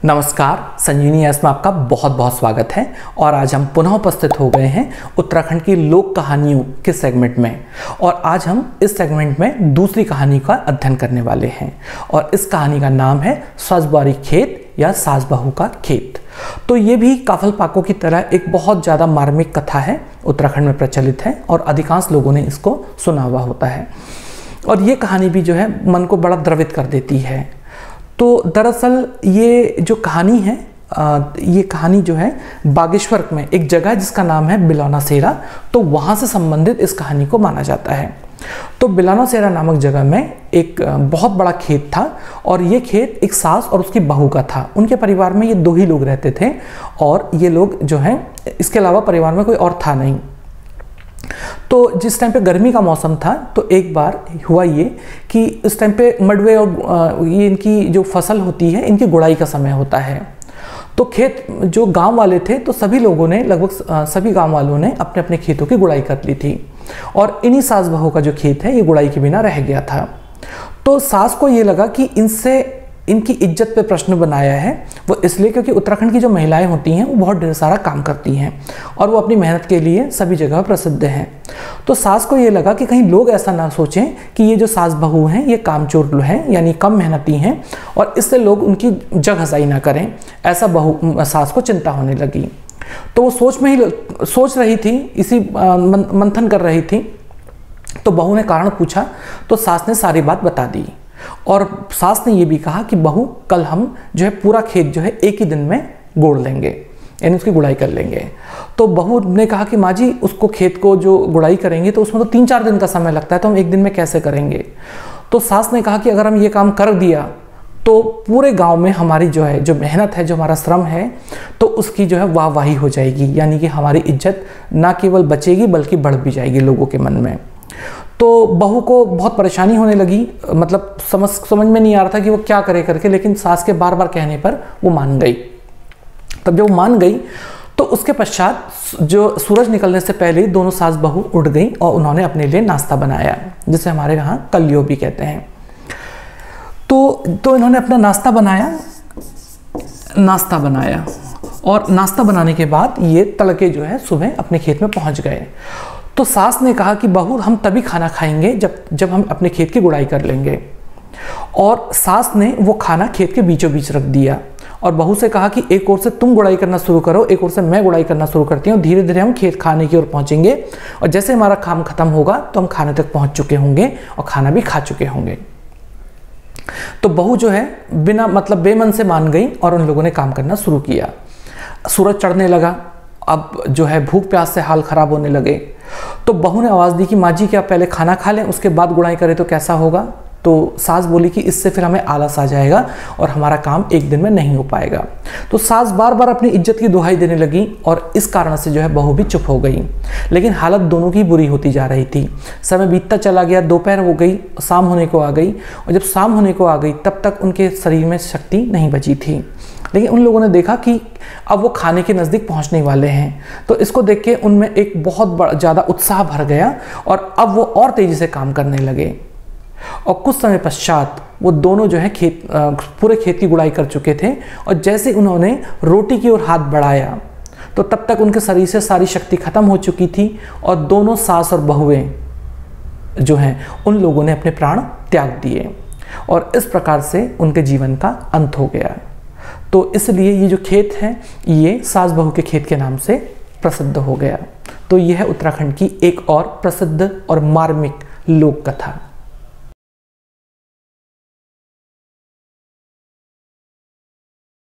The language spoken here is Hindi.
नमस्कार, संजीवनी एस में आपका बहुत बहुत स्वागत है। और आज हम पुनः उपस्थित हो गए हैं उत्तराखंड की लोक कहानियों के सेगमेंट में। और आज हम इस सेगमेंट में दूसरी कहानी का अध्ययन करने वाले हैं और इस कहानी का नाम है सासबारी खेत या सास बहू का खेत। तो ये भी काफल पाकों की तरह एक बहुत ज़्यादा मार्मिक कथा है, उत्तराखंड में प्रचलित है और अधिकांश लोगों ने इसको सुना हुआ होता है। और ये कहानी भी जो है मन को बड़ा द्रवित कर देती है। तो दरअसल ये जो कहानी है, ये कहानी जो है बागेश्वर में एक जगह जिसका नाम है बिलौना सेरा, तो वहाँ से संबंधित इस कहानी को माना जाता है। तो बिलौना सेरा नामक जगह में एक बहुत बड़ा खेत था और ये खेत एक सास और उसकी बहू का था। उनके परिवार में ये दो ही लोग रहते थे और ये लोग जो हैं, इसके अलावा परिवार में कोई और था नहीं। तो जिस टाइम पे गर्मी का मौसम था तो एक बार हुआ ये कि इस टाइम पे मडवे और ये इनकी जो फसल होती है, इनकी गुड़ाई का समय होता है। तो खेत जो गांव वाले थे, तो सभी लोगों ने, लगभग सभी गांव वालों ने अपने अपने खेतों की गुड़ाई कर ली थी और इन्हीं सास बहू का जो खेत है ये गुड़ाई के बिना रह गया था। तो सास को ये लगा कि इनसे इनकी इज्जत पे प्रश्न बनाया है, वो इसलिए क्योंकि उत्तराखंड की जो महिलाएं होती हैं वो बहुत ढेर सारा काम करती हैं और वो अपनी मेहनत के लिए सभी जगह प्रसिद्ध हैं। तो सास को ये लगा कि कहीं लोग ऐसा ना सोचें कि ये जो सास बहू हैं ये कामचोर हैं, यानी कम मेहनती हैं, और इससे लोग उनकी जगहसाई ना करें, ऐसा सास को चिंता होने लगी। तो वो सोच रही थी, इसी मंथन कर रही थी। तो बहू ने कारण पूछा तो सास ने सारी बात बता दी और सास ने ये भी कहा कि बहू, कल हम जो है पूरा खेत जो है एक ही दिन में गोड़ लेंगे, यानी उसकी गुड़ाई कर लेंगे। तो बहू ने कहा कि माँ जी, उसको खेत को जो गुड़ाई करेंगे तो उसमें तो 3-4 दिन का समय लगता है, तो हम एक दिन में कैसे करेंगे। तो सास ने कहा कि अगर हम ये काम कर दिया तो पूरे गांव में हमारी जो है, जो मेहनत है, जो हमारा श्रम है, तो उसकी जो है वाहवाही हो जाएगी, यानी कि हमारी इज्जत ना केवल बचेगी बल्कि बढ़ भी जाएगी लोगों के मन में। तो बहू को बहुत परेशानी होने लगी, मतलब समझ में नहीं आ रहा था कि वो क्या करे करके, लेकिन सास के बार बार कहने पर वो मान गई। तब जब वो मान गई तो उसके पश्चात जो सूरज निकलने से पहले ही दोनों सास बहू उठ गई और उन्होंने अपने लिए नाश्ता बनाया, जिसे हमारे यहाँ कलियो भी कहते हैं। तो इन्होंने अपना नाश्ता बनाया और नाश्ता बनाने के बाद ये तड़के जो है सुबह अपने खेत में पहुँच गए। तो सास ने कहा कि बहू, हम तभी खाना खाएंगे जब हम अपने खेत की गुड़ाई कर लेंगे। और सास ने वो खाना खेत के बीचों बीच रख दिया और बहू से कहा कि एक ओर से तुम गुड़ाई करना शुरू करो, एक ओर से मैं गुड़ाई करना शुरू करती हूँ, धीरे धीरे हम खेत खाने की ओर पहुँचेंगे और जैसे हमारा काम खत्म होगा तो हम खाने तक पहुँच चुके होंगे और खाना भी खा चुके होंगे। तो बहू जो है बिना मतलब बेमन से मान गई और उन लोगों ने काम करना शुरू किया। सूरज चढ़ने लगा, अब जो है भूख प्यास से हाल खराब होने लगे। तो बहू ने आवाज़ दी कि माँ जी, क्या पहले खाना खा लें, उसके बाद गुड़ाई करें तो कैसा होगा। तो सास बोली कि इससे फिर हमें आलस आ जाएगा और हमारा काम एक दिन में नहीं हो पाएगा। तो सास बार बार अपनी इज्जत की दुहाई देने लगी और इस कारण से जो है बहू भी चुप हो गई। लेकिन हालत दोनों की बुरी होती जा रही थी। समय बीतता चला गया, दोपहर हो गई, शाम होने को आ गई और जब शाम होने को आ गई तब तक उनके शरीर में शक्ति नहीं बची थी। लेकिन उन लोगों ने देखा कि अब वो खाने के नज़दीक पहुंचने वाले हैं, तो इसको देख के उनमें एक बहुत ज़्यादा उत्साह भर गया और अब वो और तेज़ी से काम करने लगे। और कुछ समय पश्चात वो दोनों जो है पूरे खेत की गुड़ाई कर चुके थे और जैसे उन्होंने रोटी की ओर हाथ बढ़ाया तो तब तक उनके शरीर से सारी शक्ति खत्म हो चुकी थी और दोनों सास और बहुएं जो हैं उन लोगों ने अपने प्राण त्याग दिए और इस प्रकार से उनके जीवन का अंत हो गया। तो इसलिए ये जो खेत है ये सास बहू के खेत के नाम से प्रसिद्ध हो गया। तो यह है उत्तराखंड की एक और प्रसिद्ध और मार्मिक लोक कथा।